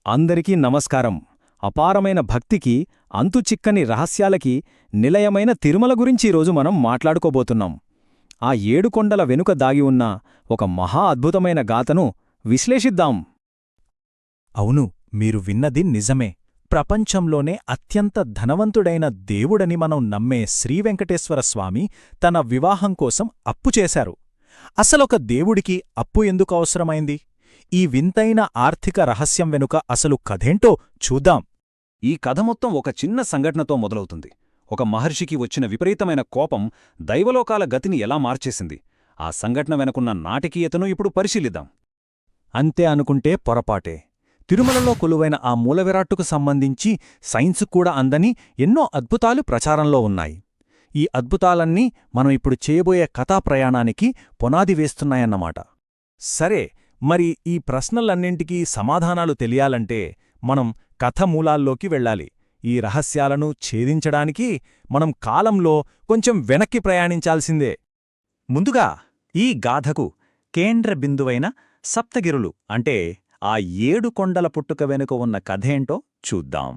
అందరికీ నమస్కారం. అపారమైన భక్తికి, అంతుచిక్కని రహస్యాలకి నిలయమైన తిరుమల గురించి ఈరోజు మనం మాట్లాడుకోబోతున్నాం. ఆ 7 కొండల వెనుక దాగి ఉన్న ఒక మహా అద్భుతమైన గాథను విశ్లేషిద్దాం. అవును, మీరు విన్నది నిజమే. ప్రపంచంలోనే అత్యంత ధనవంతుడైన దేవుడని మనం నమ్మే శ్రీవెంకటేశ్వరస్వామి తన వివాహం కోసం అప్పు చేశారు. అసలొక దేవుడికి అప్పు ఎందుకు అవసరమైంది? ఈ వింతైన ఆర్థిక రహస్యం వెనుక అసలు కథేంటో చూద్దాం. ఈ కథ మొత్తం ఒక చిన్న సంఘటనతో మొదలవుతుంది. ఒక మహర్షికి వచ్చిన విపరీతమైన కోపం దైవలోకాల గతిని ఎలా మార్చేసింది? ఆ సంఘటన వెనుకున్న నాటకీయతను ఇప్పుడు పరిశీలిద్దాం. అంతే అనుకుంటే పొరపాటే. తిరుమలలో కొలువైన ఆ మూలవిరాట్టుకు సంబంధించి సైన్సు కూడా అందని ఎన్నో అద్భుతాలు ప్రచారంలో ఉన్నాయి. ఈ అద్భుతాలన్నీ మనం ఇప్పుడు చేయబోయే కథాప్రయాణానికి పునాది వేస్తున్నాయన్నమాట. సరే, మరి ఈ ప్రశ్నలన్నింటికీ సమాధానాలు తెలియాలంటే మనం కథ మూలాల్లోకి వెళ్ళాలి. ఈ రహస్యాలను ఛేదించడానికి మనం కాలంలో కొంచెం వెనక్కి ప్రయాణించాల్సిందే. ముందుగా ఈ గాథకు కేంద్ర బిందువైన సప్తగిరులు అంటే ఆ 7 కొండల పుట్టుక వెనుక ఉన్న కథేంటో చూద్దాం.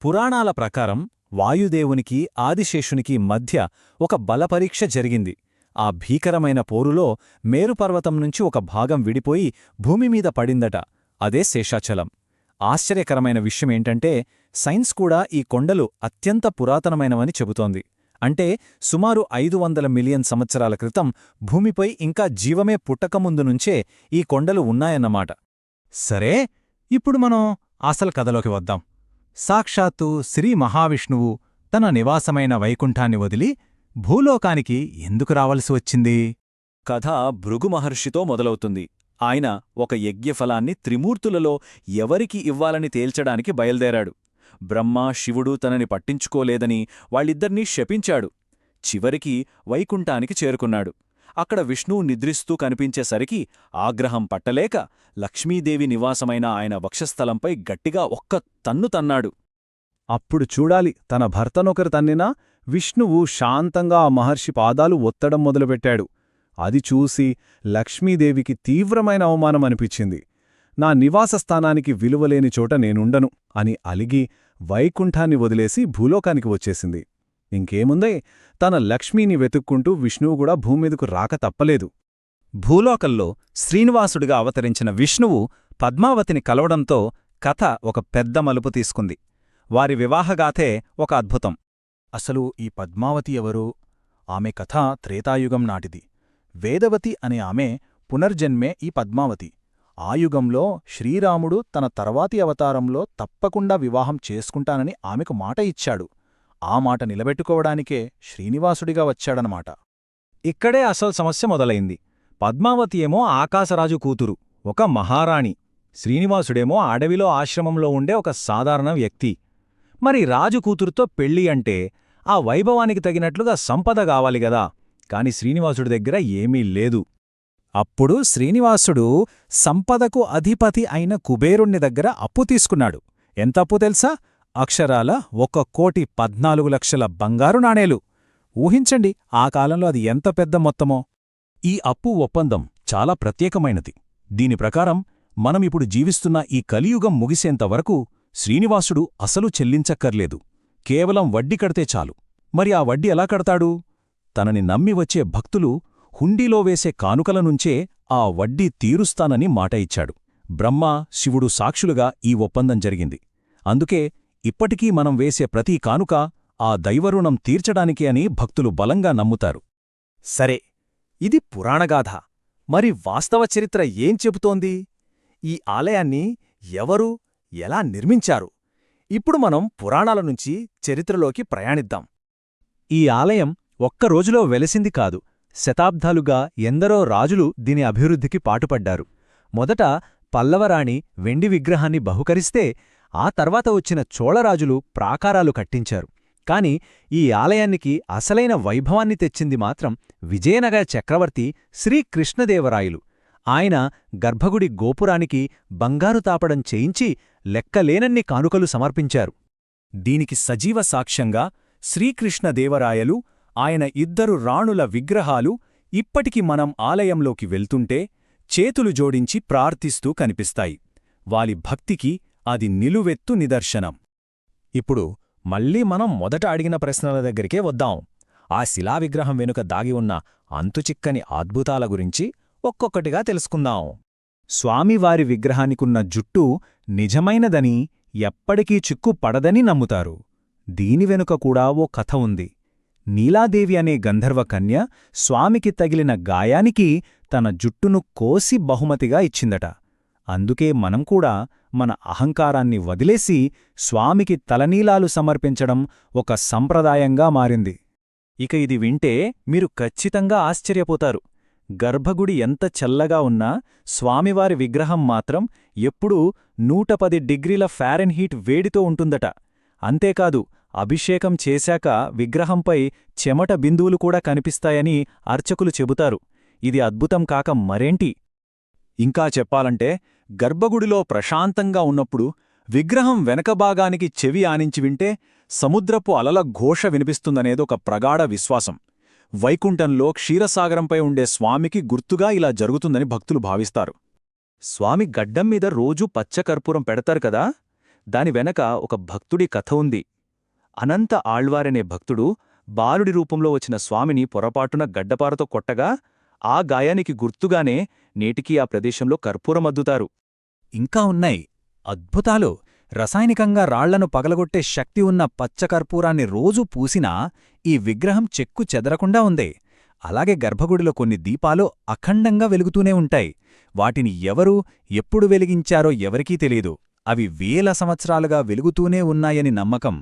పురాణాల ప్రకారం వాయుదేవునికి ఆదిశేషునికి మధ్య ఒక బలపరీక్ష జరిగింది. ఆ భీకరమైన పోరులో మేరుపర్వతం నుంచి ఒక భాగం విడిపోయి భూమిమీద పడిందట. అదే శేషాచలం. ఆశ్చర్యకరమైన విషయమేంటంటే సైన్స్ కూడా ఈ కొండలు అత్యంత పురాతనమైనవని చెబుతోంది. అంటే సుమారు 500 మిలియన్ సంవత్సరాల క్రితం భూమిపై ఇంకా జీవమే పుట్టకముందు నుంచే ఈ కొండలు ఉన్నాయన్నమాట. సరే, ఇప్పుడు మనం అసలు కథలోకి వద్దాం. సాక్షాత్తు శ్రీ మహావిష్ణువు తన నివాసమైన వైకుంఠాన్ని వదిలి భూలోకానికి ఎందుకు రావలసి వచ్చింది? కథ భృగు మహర్షితో మొదలవుతుంది. ఆయన ఒక యజ్ఞఫలాన్ని త్రిమూర్తులలో ఎవరికి ఇవ్వాలని తేల్చడానికి బయల్దేరాడు. బ్రహ్మ, శివుడు తనని పట్టించుకోలేదని వాళ్ళిద్దర్నీ శపించాడు. చివరికి వైకుంఠానికి చేరుకున్నాడు. అక్కడ విష్ణువు నిద్రిస్తూ కనిపించేసరికి ఆగ్రహం పట్టలేక లక్ష్మీదేవి నివాసమైన ఆయన వక్షస్థలంపై గట్టిగా ఒక్క తన్ను తన్నాడు. అప్పుడు చూడాలి, తన భర్తనొకరు తన్నినా విష్ణువు శాంతంగా ఆ మహర్షి పాదాలు ఒత్తడం మొదలుపెట్టాడు. అది చూసి లక్ష్మీదేవికి తీవ్రమైన అవమానం అనిపించింది. నా నివాసస్థానానికి విలువలేని చోట నేనుండను అని అలిగి వైకుంఠాన్ని వదిలేసి భూలోకానికి వచ్చేసింది. ఇంకేముందే, తన లక్ష్మీని వెతుక్కుంటూ విష్ణువు కూడా భూమ్మీదకు రాక తప్పలేదు. భూలోకంలో శ్రీనివాసుడిగా అవతరించిన విష్ణువు పద్మావతిని కలవడంతో కథ ఒక పెద్ద మలుపు తీసుకుంది. వారి వివాహగాథే ఒక అద్భుతం. అసలు ఈ పద్మావతి ఎవరు? ఆమె కథ త్రేతాయుగం నాటిది. వేదవతి అనే ఆమె పునర్జన్మే ఈ పద్మావతి. ఆ యుగంలో శ్రీరాముడు తన తర్వాతి అవతారంలో తప్పకుండా వివాహం చేసుకుంటానని ఆమెకు మాట ఇచ్చాడు. ఆ మాట నిలబెట్టుకోవడానికే శ్రీనివాసుడిగా వచ్చాడనమాట. ఇక్కడే అసలు సమస్య మొదలైంది. పద్మావతి ఏమో ఆకాశరాజు కూతురు, ఒక మహారాణి. శ్రీనివాసుడేమో అడవిలో ఆశ్రమంలో ఉండే ఒక సాధారణ వ్యక్తి. మరి రాజు కూతురుతో పెళ్ళి అంటే ఆ వైభవానికి తగినట్లుగా సంపద కావాలిగదా. కాని శ్రీనివాసుడి దగ్గర ఏమీ లేదు. అప్పుడు శ్రీనివాసుడు సంపదకు అధిపతి అయిన కుబేరుణ్ణి దగ్గర అప్పు తీసుకున్నాడు. ఎంత అప్పు తెలుసా? అక్షరాల 1,14,00,000 బంగారు నాణేలు. ఊహించండి, ఆ కాలంలో అది ఎంత పెద్ద మొత్తమో. ఈ అప్పు ఒప్పందం చాలా ప్రత్యేకమైనది. దీని ప్రకారం మనమిప్పుడు జీవిస్తున్న ఈ కలియుగం ముగిసేంతవరకు శ్రీనివాసుడు అసలు చెల్లించక్కర్లేదు. కేవలం వడ్డీ కడితే చాలు. మరి ఆ వడ్డీ ఎలా కడతాడు? తనని నమ్మి వచ్చే భక్తులు హుండీలో వేసే కానుకల నుంచే ఆ వడ్డీ తీరుస్తానని మాట ఇచ్చాడు. బ్రహ్మ, శివుడు సాక్షులుగా ఈ ఒప్పందం జరిగింది. అందుకే ఇప్పటికీ మనం వేసే ప్రతి కానుక ఆ దైవరుణం తీర్చడానికే అని భక్తులు బలంగా నమ్ముతారు. సరే, ఇది పురాణగాథ. మరి వాస్తవ చరిత్ర ఏం చెబుతోంది? ఈ ఆలయాన్ని ఎవరు, ఎలా నిర్మించారు? ఇప్పుడు మనం పురాణాల నుంచి చరిత్రలోకి ప్రయాణిద్దాం. ఈ ఆలయం ఒక్క రోజులో వెలసింది కాదు. శతాబ్దాలుగా ఎందరో రాజులు దీని అభివృద్ధికి పాటుపడ్డారు. మొదట పల్లవరాణి వెండి విగ్రహాన్ని బహుకరిస్తే ఆ తర్వాత వచ్చిన చోళరాజులు ప్రాకారాలు కట్టించారు. కాని ఈ ఆలయానికి అసలైన వైభవాన్ని తెచ్చింది మాత్రం విజయనగర చక్రవర్తి శ్రీకృష్ణదేవరాయలు. ఆయన గర్భగుడి గోపురానికి బంగారు తాపడం చేయించి లెక్కలేనన్ని కానుకలు సమర్పించారు. దీనికి సజీవ సాక్ష్యంగా శ్రీకృష్ణదేవరాయలు, ఆయన 2 రాణుల విగ్రహాలు ఇప్పటికి మనం ఆలయంలోకి వెళ్తుంటే చేతులు జోడించి ప్రార్థిస్తూ కనిపిస్తాయి. వారి భక్తికి అది నిలువెత్తు నిదర్శనం. ఇప్పుడు మళ్ళీ మనం మొదట అడిగిన ప్రశ్నల దగ్గరికే వద్దాం. ఆ శిలావిగ్రహం వెనుక దాగి ఉన్న అంతుచిక్కని అద్భుతాల గురించి ఒక్కొక్కటిగా తెలుసుకుందాం. స్వామివారి విగ్రహానికున్న జుట్టు నిజమైనదని, ఎప్పటికీ చిక్కు పడదని నమ్ముతారు. దీని వెనుక కూడా ఓ కథ ఉంది. నీలాదేవి అనే గంధర్వ కన్య స్వామికి తగిలిన గాయానికి తన జుట్టును కోసి బహుమతిగా ఇచ్చిందట. అందుకే మనం కూడా మన అహంకారాన్ని వదిలేసి స్వామికి తలనీలాలు సమర్పించడం ఒక సంప్రదాయంగా మారింది. ఇక ఇది వింటే మీరు ఖచ్చితంగా ఆశ్చర్యపోతారు. గర్భగుడి ఎంత చల్లగా ఉన్నా స్వామివారి విగ్రహం మాత్రం ఎప్పుడూ 110 డిగ్రీల ఫారెన్హీట్ వేడితో ఉంటుందట. అంతేకాదు, అభిషేకం చేశాక విగ్రహంపై చెమట బిందువులు కూడా కనిపిస్తాయని అర్చకులు చెబుతారు. ఇది అద్భుతం కాక మరేంటి? ఇంకా చెప్పాలంటే, గర్భగుడిలో ప్రశాంతంగా ఉన్నప్పుడు విగ్రహం వెనక భాగానికి చెవి ఆనించి వింటే సముద్రపు అలల ఘోష వినిపిస్తుందనేదొక ప్రగాఢ విశ్వాసం. వైకుంఠంలో క్షీరసాగరంపై ఉండే స్వామికి గుర్తుగా ఇలా జరుగుతుందని భక్తులు భావిస్తారు. స్వామి గడ్డం మీద రోజూ పచ్చకర్పూరం పెడతారు కదా, దాని వెనక ఒక భక్తుడి కథ ఉంది. అనంత ఆళ్వారనే భక్తుడు బాలుడి రూపంలో వచ్చిన స్వామిని పొరపాటున గడ్డపారతో కొట్టగా ఆ గాయానికి గుర్తుగానే నేటికీ ఆ ప్రదేశంలో కర్పూరమద్దుతారు. ఇంకా ఉన్నాయి అద్భుతాలు. రసాయనికంగా రాళ్లను పగలగొట్టే శక్తి ఉన్న పచ్చకర్పూరాన్ని రోజూ పూసినా ఈ విగ్రహం చెక్కు చెదరకుండా ఉందే. అలాగే గర్భగుడిలో కొన్ని దీపాలు అఖండంగా వెలుగుతూనే ఉంటాయి. వాటిని ఎవరు ఎప్పుడు వెలిగించారో ఎవరికీ తెలీదు. అవి వేల సంవత్సరాలుగా వెలుగుతూనే ఉన్నాయని నమ్మకం.